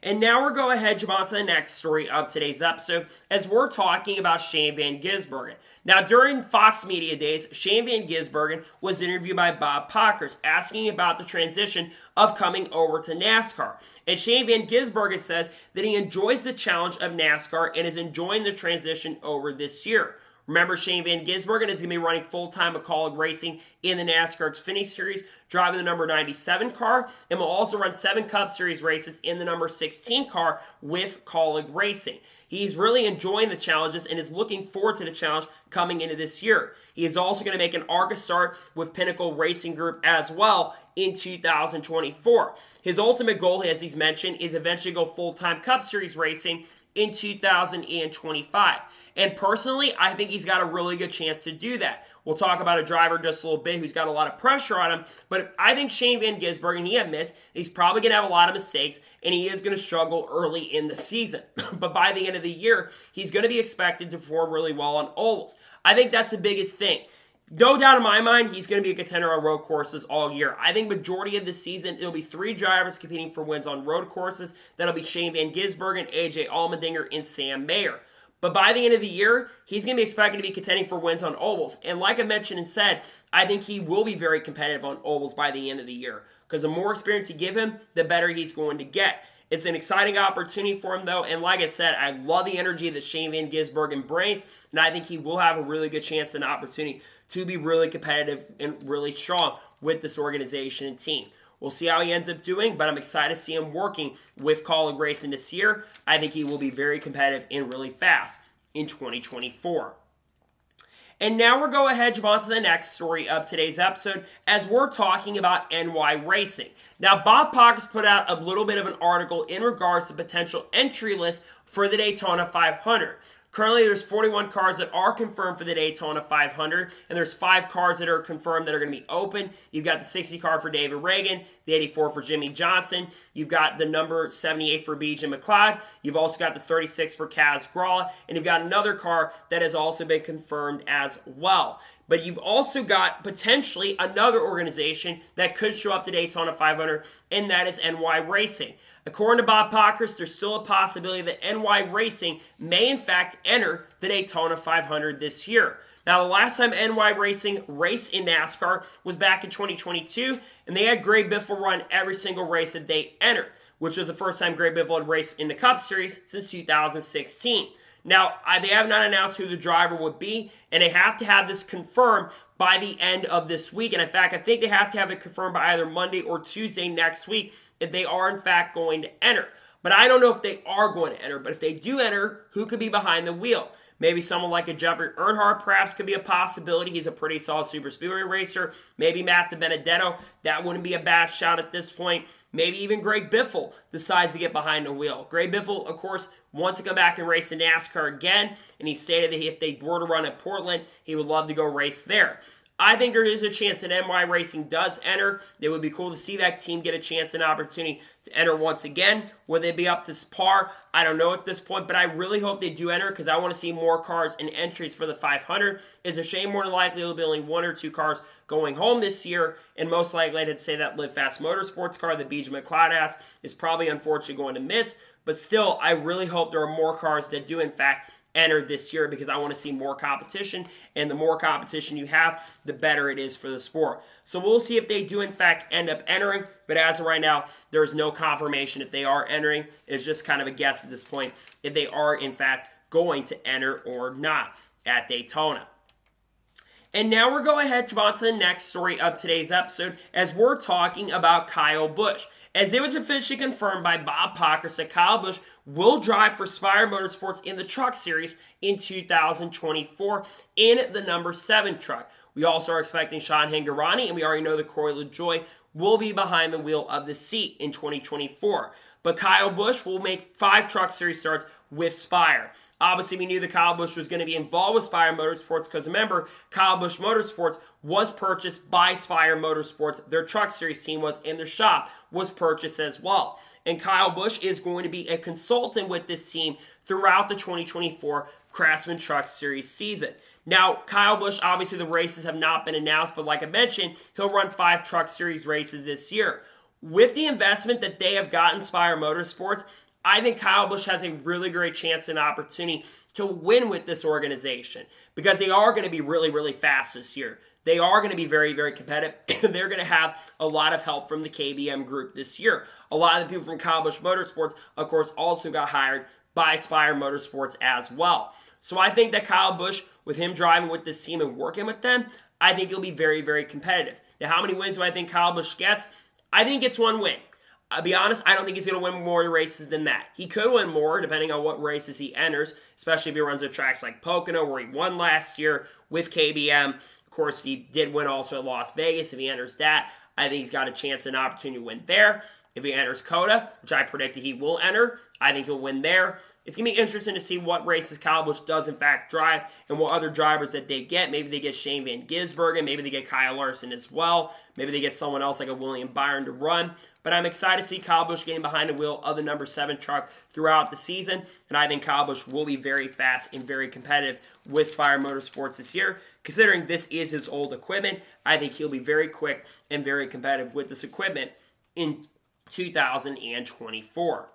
And now we're going ahead, jump on to the next story of today's episode, as we're talking about Shane Van Gisbergen. Now, during Fox Media Days, Shane Van Gisbergen was interviewed by Bob Pockrass, asking about the transition of coming over to NASCAR. And Shane Van Gisbergen says that he enjoys the challenge of NASCAR and is enjoying the transition over this year. Remember, Shane Van Gisbergen is going to be running full-time at Kaulig Racing in the NASCAR Xfinity Series, driving the number 97 car, and will also run 7 Cup Series races in the number 16 car with Kaulig Racing. He's really enjoying the challenges and is looking forward to the challenge coming into this year. He is also going to make an ARCA start with Pinnacle Racing Group as well in 2024. His ultimate goal, as he's mentioned, is eventually go full-time Cup Series racing in 2025. And personally, I think he's got a really good chance to do that. We'll talk about a driver just a little bit who's got a lot of pressure on him, but I think Shane Van Gisbergen, he admits he's probably going to have a lot of mistakes, and he is going to struggle early in the season. But by the end of the year, he's going to be expected to perform really well on ovals. I think that's the biggest thing. No doubt in my mind, he's going to be a contender on road courses all year. I think majority of the season, it'll be 3 drivers competing for wins on road courses. That'll be Shane Van Gisbergen, AJ Allmendinger, and Sam Mayer. But by the end of the year, he's going to be expected to be contending for wins on ovals. And like I mentioned and said, I think he will be very competitive on ovals by the end of the year. Because the more experience you give him, the better he's going to get. It's an exciting opportunity for him, though. And like I said, I love the energy that Shane Van Gisbergen brings. And I think he will have a really good chance and opportunity to be really competitive and really strong with this organization and team. We'll see how he ends up doing, but I'm excited to see him working with Kaulig Racing this year. I think he will be very competitive and really fast in 2024. And now we're going ahead, jump on to the next story of today's episode, as we're talking about NY Racing. Now, Bob Pockrass put out a little bit of an article in regards to potential entry list for the Daytona 500. Currently, there's 41 cars that are confirmed for the Daytona 500, and there's 5 cars that are confirmed that are going to be open. You've got the 60 car for David Reagan, the 84 for Jimmy Johnson. You've got the number 78 for B.J. McLeod. You've also got the 36 for Kaz Gralla, and you've got another car that has also been confirmed as well. But you've also got potentially another organization that could show up to Daytona 500, and that is NY Racing. According to Bob Pockrass, there's still a possibility that NY Racing may in fact enter the Daytona 500 this year. Now, the last time NY Racing raced in NASCAR was back in 2022, and they had Greg Biffle run every single race that they entered, which was the first time Greg Biffle had raced in the Cup Series since 2016. Now, they have not announced who the driver would be, and they have to have this confirmed by the end of this week. And in fact, I think they have to have it confirmed by either Monday or Tuesday next week if they are in fact going to enter. But I don't know if they are going to enter. But if they do enter, who could be behind the wheel? Maybe someone like a Jeffrey Earnhardt perhaps could be a possibility. He's a pretty solid super speedway racer. Maybe Matt DiBenedetto. That wouldn't be a bad shout at this point. Maybe even Greg Biffle decides to get behind the wheel. Greg Biffle, of course, wants to come back and race in NASCAR again. And he stated that if they were to run at Portland, he would love to go race there. I think there is a chance that NY Racing does enter. It would be cool to see that team get a chance and opportunity to enter once again. Will they be up to par? I don't know at this point, but I really hope they do enter because I want to see more cars and entries for the 500. It's a shame more than likely there'll be only 1 or 2 cars going home this year, and most likely I'd say that Live Fast Motorsports car that B.J. McLeod has is probably unfortunately going to miss. But still, I really hope there are more cars that do in fact enter this year because I want to see more competition, and the more competition you have, the better it is for the sport. So we'll see if they do in fact end up entering, but as of right now, there is no confirmation if they are entering. It's just kind of a guess at this point if they are in fact going to enter or not at Daytona. And now we're going ahead to on to the next story of today's episode as we're talking about Kyle Busch. As it was officially confirmed by Bob Pockrass that Kyle Busch will drive for Spire Motorsports in the Truck Series in 2024 in the number 7 truck. We also are expecting Sean Hingorani, and we already know that Corey LaJoie will be behind the wheel of the seat in 2024. But Kyle Busch will make 5 Truck Series starts with Spire. Obviously, we knew that Kyle Busch was going to be involved with Spire Motorsports because remember, Kyle Busch Motorsports was purchased by Spire Motorsports. Their Truck Series team was in their shop, was purchased as well. And Kyle Busch is going to be a consultant with this team throughout the 2024 Craftsman Truck Series season. Now, Kyle Busch, obviously the races have not been announced, but like I mentioned, he'll run 5 Truck Series races this year. With the investment that they have gotten Spire Motorsports, I think Kyle Busch has a really great chance and opportunity to win with this organization because they are going to be really, really fast this year. They are going to be very, very competitive. They're going to have a lot of help from the KBM group this year. A lot of the people from Kyle Busch Motorsports, of course, also got hired by Spire Motorsports as well. So I think that Kyle Busch, with him driving with this team and working with them, I think he'll be very, very competitive. Now, how many wins do I think Kyle Busch gets? I think it's 1 win. I'll be honest, I don't think he's going to win more races than that. He could win more depending on what races he enters, especially if he runs at tracks like Pocono where he won last year with KBM. Of course, he did win also at Las Vegas. If he enters that, I think he's got a chance and an opportunity to win there. If he enters COTA, which I predicted he will enter, I think he'll win there. It's going to be interesting to see what races Kyle Busch does in fact drive and what other drivers that they get. Maybe they get Shane Van Gisbergen. Maybe they get Kyle Larson as well. Maybe they get someone else like a William Byron to run. But I'm excited to see Kyle Busch getting behind the wheel of the number 7 truck throughout the season. And I think Kyle Busch will be very fast and very competitive with Spire Motorsports this year. Considering this is his old equipment, I think he'll be very quick and very competitive with this equipment in 2024.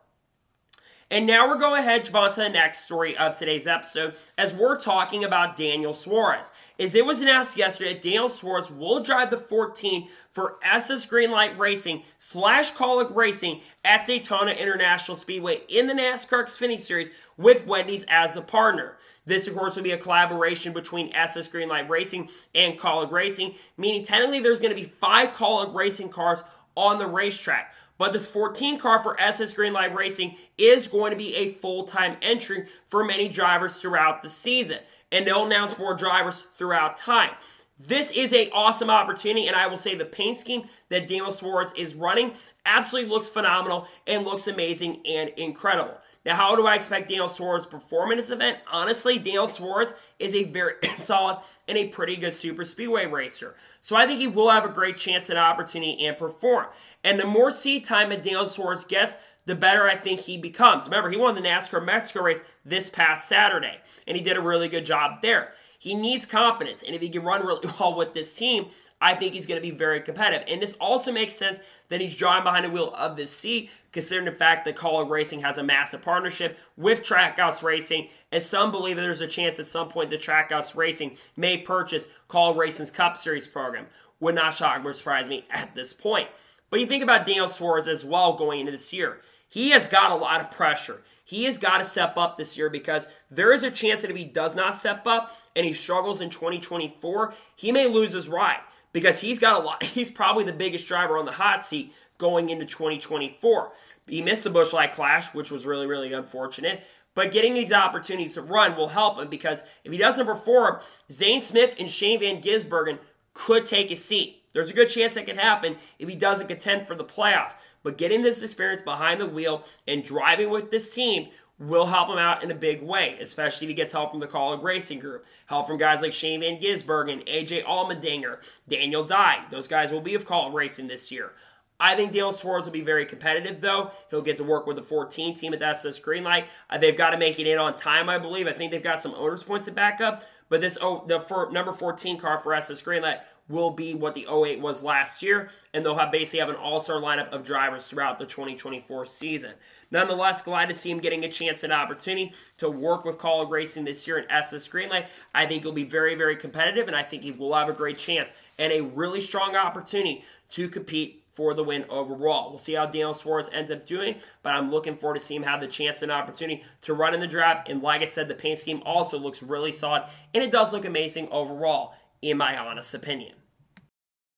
And now we're going ahead to on to the next story of today's episode as we're talking about Daniel Suarez. As it was announced yesterday that Daniel Suarez will drive the 14 for SS Greenlight Racing / Kaulig Racing at Daytona International Speedway in the NASCAR Xfinity Series with Wendy's as a partner. This, of course, will be a collaboration between SS Greenlight Racing and Kaulig Racing, meaning technically there's going to be 5 Kaulig Racing cars on the racetrack. But this 14 car for SS Greenlight Racing is going to be a full-time entry for many drivers throughout the season. And they'll announce more drivers throughout time. This is an awesome opportunity, and I will say the paint scheme that Daniel Suarez is running absolutely looks phenomenal and looks amazing and incredible. Now, how do I expect Daniel Suarez to perform in this event? Honestly, Daniel Suarez is a very solid and a pretty good super speedway racer. So I think he will have a great chance and opportunity and perform. And the more seat time that Daniel Suarez gets, the better I think he becomes. Remember, he won the NASCAR Mexico race this past Saturday, and he did a really good job there. He needs confidence, and if he can run really well with this team, I think he's going to be very competitive. And this also makes sense that he's driving behind the wheel of this seat, considering the fact that Kaulig Racing has a massive partnership with Trackhouse Racing, as some believe that there's a chance at some point that Trackhouse Racing may purchase Kaulig Racing's Cup Series program. Would not shock or surprise me at this point. But you think about Daniel Suarez as well going into this year. He has got a lot of pressure. He has got to step up this year because there is a chance that if he does not step up and he struggles in 2024, he may lose his ride because he's got a lot. He's probably the biggest driver on the hot seat going into 2024. He missed the Busch Light Clash, which was really, really unfortunate. But getting these opportunities to run will help him because if he doesn't perform, Zane Smith and Shane Van Gisbergen could take a seat. There's a good chance that could happen if he doesn't contend for the playoffs. But getting this experience behind the wheel and driving with this team will help him out in a big way, especially if he gets help from the Kaulig Racing Group. Help from guys like Shane Van Gisbergen, AJ Allmendinger, Daniel Dye. Those guys will be of Kaulig Racing this year. I think Daniel Suarez will be very competitive, though. He'll get to work with the 14 team at the SS Greenlight. They've got to make it in on time, I believe. I think they've got some owners' points to back up. But this number 14 car for SS Greenlight will be what the 08 was last year, and they'll basically have an all-star lineup of drivers throughout the 2024 season. Nonetheless, glad to see him getting a chance and opportunity to work with Kaulig Racing this year in SS Greenlight. I think he'll be very, very competitive, and I think he will have a great chance and a really strong opportunity to compete for the win overall. We'll see how Daniel Suarez ends up doing, but I'm looking forward to seeing him have the chance and opportunity to run in the draft. And like I said, the paint scheme also looks really solid, and it does look amazing overall, in my honest opinion.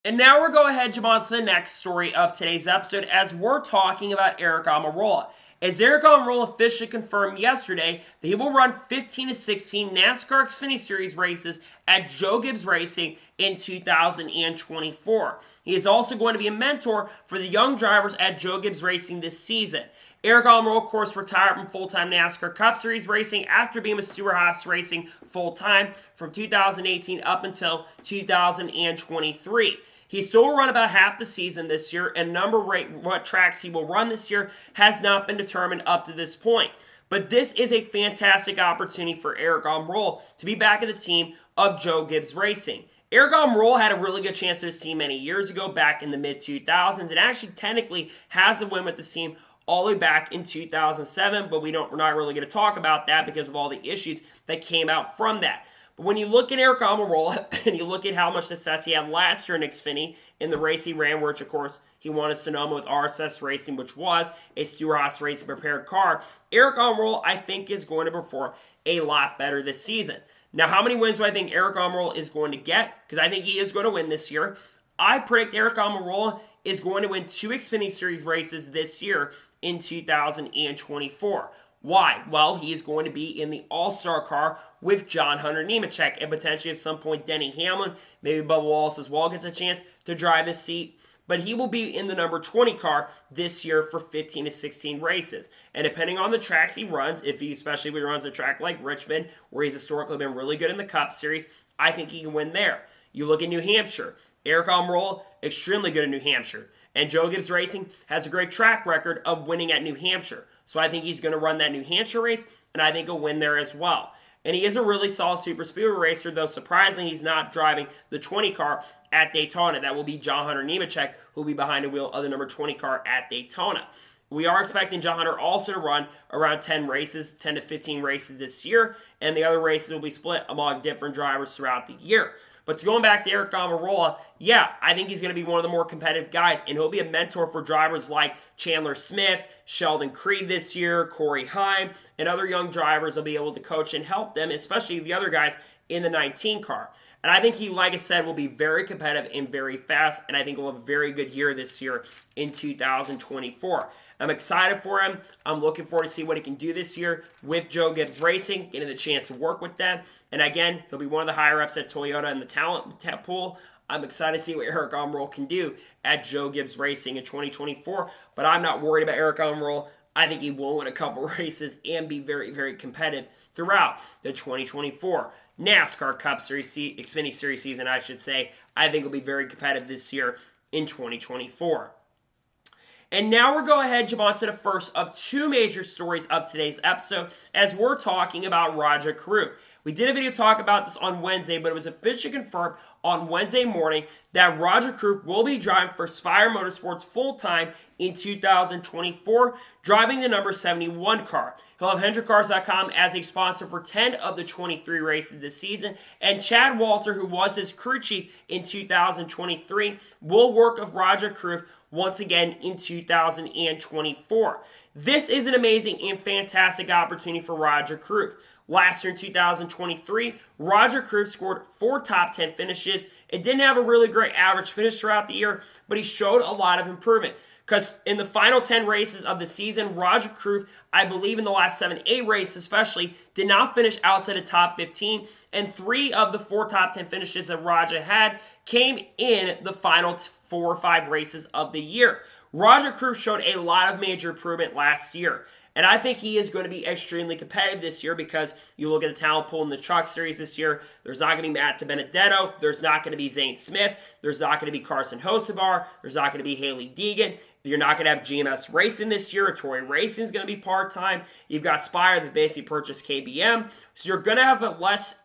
And now we're going ahead, jump on to the next story of today's episode as we're talking about Aric Almirola. As Aric Almirola officially confirmed yesterday that he will run 15 to 16 NASCAR Xfinity Series races at Joe Gibbs Racing in 2024. He is also going to be a mentor for the young drivers at Joe Gibbs Racing this season. Eric Almirola, of course, retired from full-time NASCAR Cup Series racing after being with Suarez Racing full-time from 2018 up until 2023. He still will run about half the season this year, and what tracks he will run this year has not been determined up to this point. But this is a fantastic opportunity for Eric Almirola to be back at the team of Joe Gibbs Racing. Eric Almirola had a really good chance with his team many years ago, back in the mid-2000s, and actually technically has a win with the team all the way back in 2007, but we're not really going to talk about that because of all the issues that came out from that. But when you look at Eric Almirola and you look at how much success he had last year in Xfinity in the race he ran, which of course he won a Sonoma with RSS Racing, which was a Stewart-Haas Racing prepared car, Eric Almirola I think is going to perform a lot better this season. Now, how many wins do I think Eric Almirola is going to get? Because I think he is going to win this year. I predict Eric Almirola is going to win 2 Xfinity Series races this year in 2024. Why? Well, he is going to be in the All-Star car with John Hunter Nemechek, and potentially at some point Denny Hamlin, maybe Bubba Wallace as well, gets a chance to drive this seat. But he will be in the number 20 car this year for 15 to 16 races. And depending on the tracks he runs, especially if he runs a track like Richmond, where he's historically been really good in the Cup Series, I think he can win there. You look at New Hampshire. Eric Almirola, extremely good in New Hampshire. And Joe Gibbs Racing has a great track record of winning at New Hampshire. So I think he's going to run that New Hampshire race, and I think he'll win there as well. And he is a really solid super speedway racer, though surprisingly he's not driving the 20 car at Daytona. That will be John Hunter Nemechek, who will be behind the wheel of the number 20 car at Daytona. We are expecting John Hunter also to run around 10 to 15 races this year, and the other races will be split among different drivers throughout the year. But going back to Eric Almirola, yeah, I think he's going to be one of the more competitive guys, and he'll be a mentor for drivers like Chandler Smith, Sheldon Creed this year, Corey Heim, and other young drivers will be able to coach and help them, especially the other guys in the 19 car. And I think he, like I said, will be very competitive and very fast, and I think he'll have a very good year this year in 2024. I'm excited for him. I'm looking forward to see what he can do this year with Joe Gibbs Racing, getting the chance to work with them. And again, he'll be one of the higher-ups at Toyota in the talent pool. I'm excited to see what Eric Almirola can do at Joe Gibbs Racing in 2024, but I'm not worried about Eric Almirola. I think he will win a couple races and be very, very competitive throughout the 2024 NASCAR Cup Series, Xfinity Series season, I should say. I think he'll be very competitive this year in 2024. And now we're going ahead and jump on to the first of 2 major stories of today's episode as we're talking about Rajah Caruth. We did a video talk about this on Wednesday, but it was officially confirmed on Wednesday morning that Rajah Caruth will be driving for Spire Motorsports full-time in 2024, driving the number 71 car. He'll have HendrickCars.com as a sponsor for 10 of the 23 races this season, and Chad Walter, who was his crew chief in 2023, will work with Rajah Caruth once again in 2024. This is an amazing and fantastic opportunity for Rajah Caruth. Last year in 2023, Rajah Caruth scored 4 top 10 finishes. It didn't have a really great average finish throughout the year, but he showed a lot of improvement. Because in the final 10 races of the season, Rajah Caruth, I believe in the last 7-8 races especially, did not finish outside the top 15. And 3 of the 4 top 10 finishes that Rajah had came in the final 4 or 5 races of the year. Rajah Caruth showed a lot of major improvement last year. And I think he is going to be extremely competitive this year because you look at the talent pool in the Truck Series this year, there's not going to be Matt DiBenedetto, there's not going to be Zane Smith, there's not going to be Carson Hocevar, there's not going to be Haley Deegan, you're not going to have GMS Racing this year, Hattori Racing is going to be part-time, you've got Spire that basically purchased KBM, so you're going to have less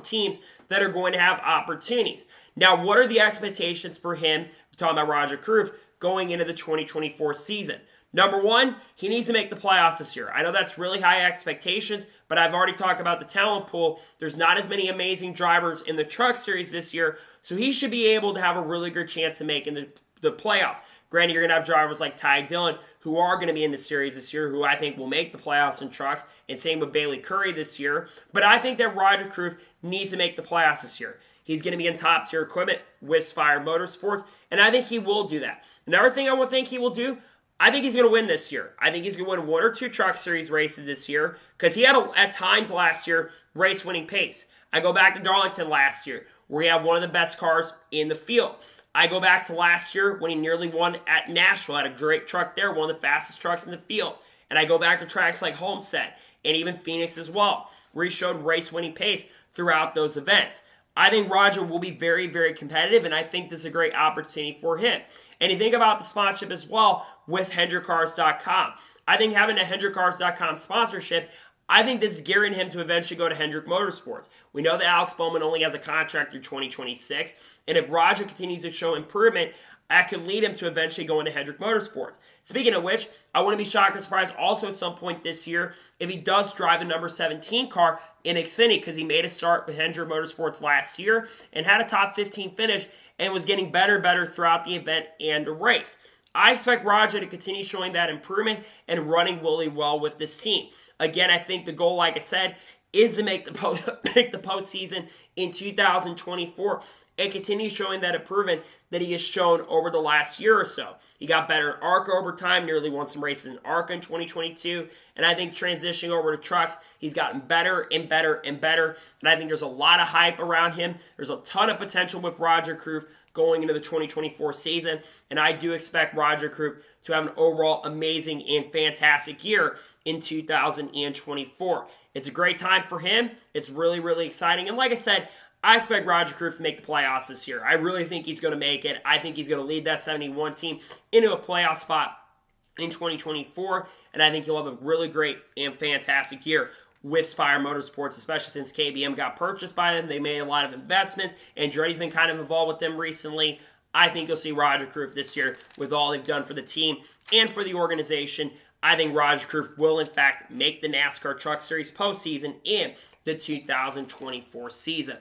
teams that are going to have opportunities. Now, what are the expectations for him, we're talking about Rajah Caruth, going into the 2024 season? Number 1, he needs to make the playoffs this year. I know that's really high expectations, but I've already talked about the talent pool. There's not as many amazing drivers in the Truck Series this year, so he should be able to have a really good chance of making the playoffs. Granted, you're going to have drivers like Ty Dillon who are going to be in the series this year, who I think will make the playoffs in trucks, and same with Bailey Curry this year. But I think that Rajah Caruth needs to make the playoffs this year. He's going to be in top-tier equipment with Spire Motorsports, and I think he will do that. Another thing I would think he will do, I think he's going to win this year. I think he's going to win 1 or 2 Truck Series races this year because he had, at times last year, race-winning pace. I go back to Darlington last year where he had one of the best cars in the field. I go back to last year when he nearly won at Nashville. Had a great truck there, one of the fastest trucks in the field. And I go back to tracks like Homestead and even Phoenix as well, where he showed race-winning pace throughout those events. I think Rajah will be very, very competitive, and I think this is a great opportunity for him. And you think about the sponsorship as well with HendrickCars.com. I think having a HendrickCars.com sponsorship, I think this is guaranteeing him to eventually go to Hendrick Motorsports. We know that Alex Bowman only has a contract through 2026, and if Rajah continues to show improvement, that could lead him to eventually going to Hendrick Motorsports. Speaking of which, I wouldn't be shocked or surprised also at some point this year if he does drive the number 17 car in Xfinity, because he made a start with Hendrick Motorsports last year and had a top 15 finish and was getting better and better throughout the event and the race. I expect Rajah to continue showing that improvement and running really well with this team. Again, I think the goal, like I said, is to make the postseason in 2024 and continue showing that improvement that he has shown over the last year or so. He got better in ARCA over time, nearly won some races in ARCA in 2022, and I think transitioning over to trucks, he's gotten better and better and better, and I think there's a lot of hype around him. There's a ton of potential with Rajah Caruth going into the 2024 season, and I do expect Rajah Caruth to have an overall amazing and fantastic year in 2024. It's a great time for him. It's really, really exciting. And like I said, I expect Rajah Caruth to make the playoffs this year. I really think he's going to make it. I think he's going to lead that 71 team into a playoff spot in 2024. And I think he'll have a really great and fantastic year with Spire Motorsports, especially since KBM got purchased by them. They made a lot of investments. Andretti's been kind of involved with them recently. I think you'll see Rajah Caruth this year with all they've done for the team and for the organization. I think Rajah Caruth will, in fact, make the NASCAR Truck Series postseason in the 2024 season.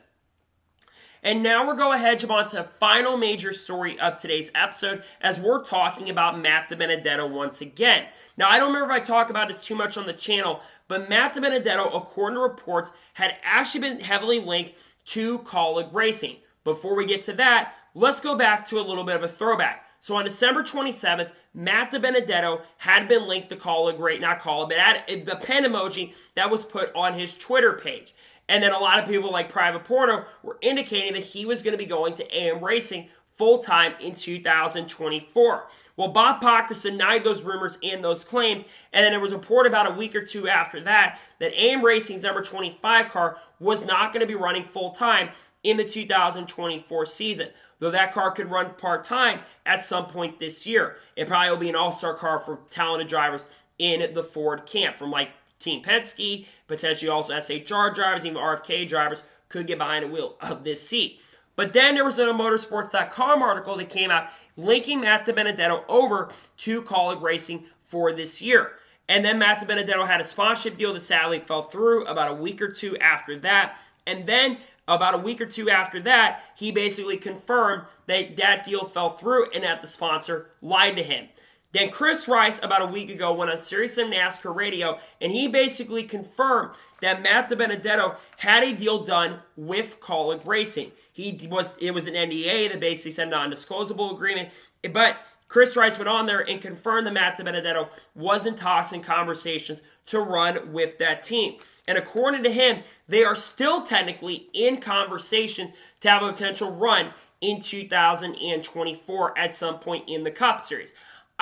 And now we're going to jump on to the final major story of today's episode as we're talking about Matt DiBenedetto once again. Now, I don't remember if I talk about this too much on the channel, but Matt DiBenedetto, according to reports, had actually been heavily linked to Kaulig Racing. Before we get to that, let's go back to a little bit of a throwback. So on December 27th, Matt DiBenedetto had been linked to Kaulig, but had the pen emoji that was put on his Twitter page. And then a lot of people like Private Porno were indicating that he was going to be going to AM Racing full-time in 2024. Well, Bob Pockrass denied those rumors and those claims, and then it was reported about a week or two after that AM Racing's number 25 car was not going to be running full-time in the 2024 season, though that car could run part-time at some point this year. It probably will be an all-star car for talented drivers in the Ford camp, from like Team Penske, potentially also SHR drivers, even RFK drivers could get behind the wheel of this seat. But then there was a motorsports.com article that came out linking Matt DiBenedetto over to Kaulig Racing for this year. And then Matt DiBenedetto had a sponsorship deal that sadly fell through about a week or two after that. And then about a week or two after that, he basically confirmed that that deal fell through and that the sponsor lied to him. Then Chris Rice, about a week ago, went on Sirius XM NASCAR radio, and he basically confirmed that Matt DiBenedetto had a deal done with Kaulig Racing. It was an NDA that basically said non-disclosable agreement, but Chris Rice went on there and confirmed that Matt DiBenedetto was in talks and conversations to run with that team. And according to him, they are still technically in conversations to have a potential run in 2024 at some point in the Cup Series.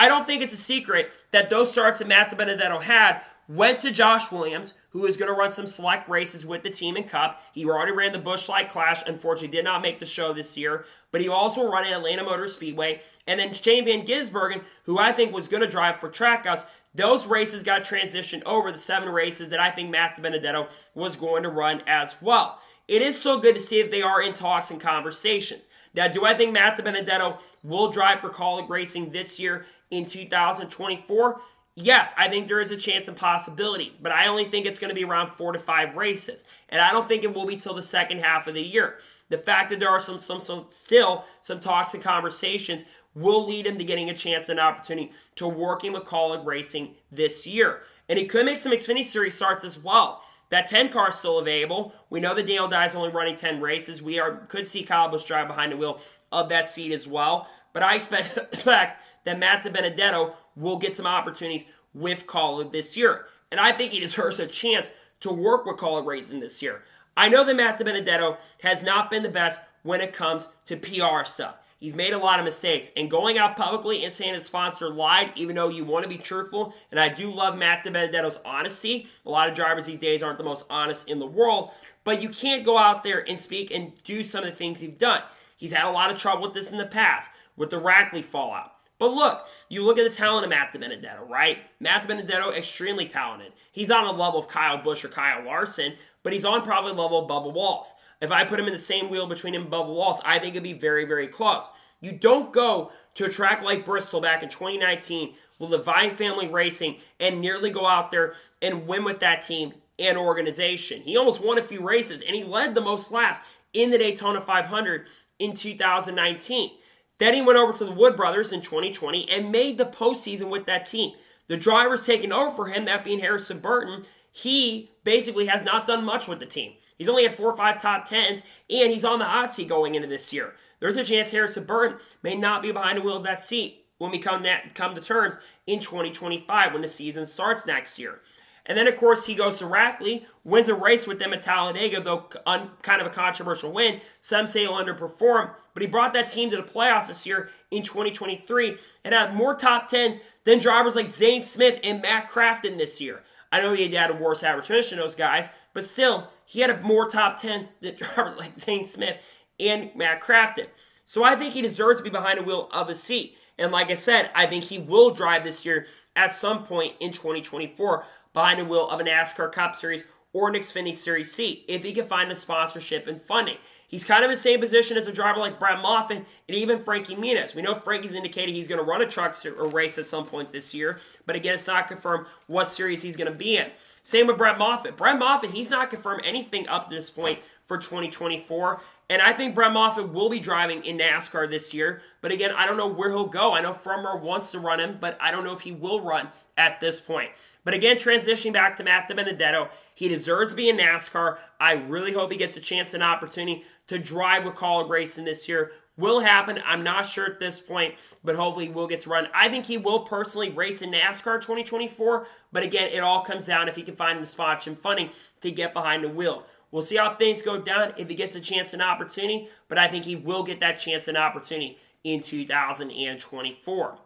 I don't think it's a secret that those starts that Matt DiBenedetto had went to Josh Williams, who is going to run some select races with the team in Cup. He already ran the Busch Light Clash, unfortunately did not make the show this year, but he also ran at Atlanta Motor Speedway. And then Shane Van Gisbergen, who I think was going to drive for Trackhouse, those races got transitioned over the 7 races that I think Matt DiBenedetto was going to run as well. It is so good to see that they are in talks and conversations. Now, do I think Matt DiBenedetto will drive for Kaulig Racing this year in 2024? Yes, I think there is a chance and possibility, but I only think it's going to be around 4 to 5 races, and I don't think it will be till the second half of the year. The fact that there are still some talks and conversations will lead him to getting a chance and an opportunity to working with Kaulig Racing this year. And he could make some Xfinity Series starts as well. That 10 car is still available. We know that Daniel Dye is only running 10 races. We could see Kyle Busch drive behind the wheel of that seat as well. But I expect that Matt DiBenedetto will get some opportunities with Kaulig this year. And I think he deserves a chance to work with Kaulig Racing this year. I know that Matt DiBenedetto has not been the best when it comes to PR stuff. He's made a lot of mistakes, and going out publicly and saying his sponsor lied, even though you want to be truthful, and I do love Matt DiBenedetto's honesty. A lot of drivers these days aren't the most honest in the world, but you can't go out there and speak and do some of the things he's done. He's had a lot of trouble with this in the past, with the Rackley fallout. But look, you look at the talent of Matt DiBenedetto, right? Matt DiBenedetto, extremely talented. He's on a level of Kyle Busch or Kyle Larson, but he's on probably the level of Bubba Wallace. If I put him in the same wheel between him and Bubba Wallace, I think it'd be very, very close. You don't go to a track like Bristol back in 2019 with Levine Family Racing and nearly go out there and win with that team and organization. He almost won a few races, and he led the most laps in the Daytona 500 in 2019. Then he went over to the Wood Brothers in 2020 and made the postseason with that team. The driver's taking over for him, that being Harrison Burton. He basically has not done much with the team. He's only had 4 or 5 top 10s, and he's on the hot seat going into this year. There's a chance Harrison Burton may not be behind the wheel of that seat when we come to terms in 2025 when the season starts next year. And then, of course, he goes to Rackley, wins a race with them at Talladega, though kind of a controversial win. Some say he'll underperform, but he brought that team to the playoffs this year in 2023 and had more top 10s than drivers like Zane Smith and Matt Crafton this year. I know he had a worse average finish than those guys, but still, he had more top 10s than drivers like Zane Smith and Matt Crafton. So I think he deserves to be behind the wheel of a seat. And like I said, I think he will drive this year at some point in 2024 behind the wheel of a NASCAR Cup Series or an Xfinity Series seat if he can find the sponsorship and funding. He's kind of in the same position as a driver like Brett Moffitt and even Frankie Muniz. We know Frankie's indicated he's going to run a truck or race at some point this year, but again, it's not confirmed what series he's going to be in. Same with Brett Moffitt. Brett Moffitt, he's not confirmed anything up to this point for 2024. And I think Brett Moffitt will be driving in NASCAR this year. But again, I don't know where he'll go. I know Frommer wants to run him, but I don't know if he will run at this point. But again, transitioning back to Matt DiBenedetto, he deserves to be in NASCAR. I really hope he gets a chance and opportunity to drive with Kaulig Racing this year. Will happen. I'm not sure at this point, but hopefully he will get to run. I think he will personally race in NASCAR 2024. But again, it all comes down if he can find the sponsorship funding to get behind the wheel. We'll see how things go down if he gets a chance and opportunity, but I think he will get that chance and opportunity in 2024.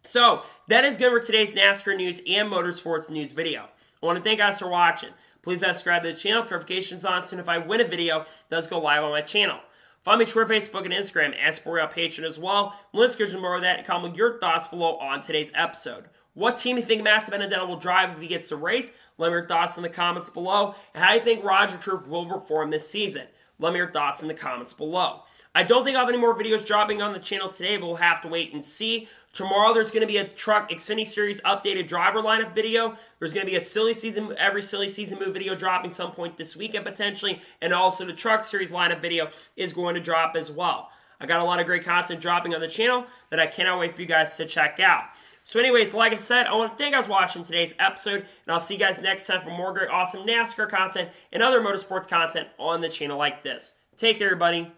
So, that is good for today's NASCAR news and motorsports news video. I want to thank you guys for watching. Please subscribe to the channel, notifications on, so if I win a video, it does go live on my channel. Follow me on Twitter, Facebook, and Instagram, and support our Patreon as well. Let's get more of that and comment your thoughts below on today's episode. What team do you think Matt DiBenedetto will drive if he gets to race? Let me know your thoughts in the comments below. And how do you think Rajah Caruth will perform this season? Let me know your thoughts in the comments below. I don't think I'll have any more videos dropping on the channel today, but we'll have to wait and see. Tomorrow there's going to be a Truck Xfinity Series updated driver lineup video. There's going to be a every silly season move video dropping some point this weekend potentially. And also the Truck Series lineup video is going to drop as well. I got a lot of great content dropping on the channel that I cannot wait for you guys to check out. So anyways, like I said, I want to thank you guys for watching today's episode, and I'll see you guys next time for more great, awesome NASCAR content and other motorsports content on the channel like this. Take care, everybody.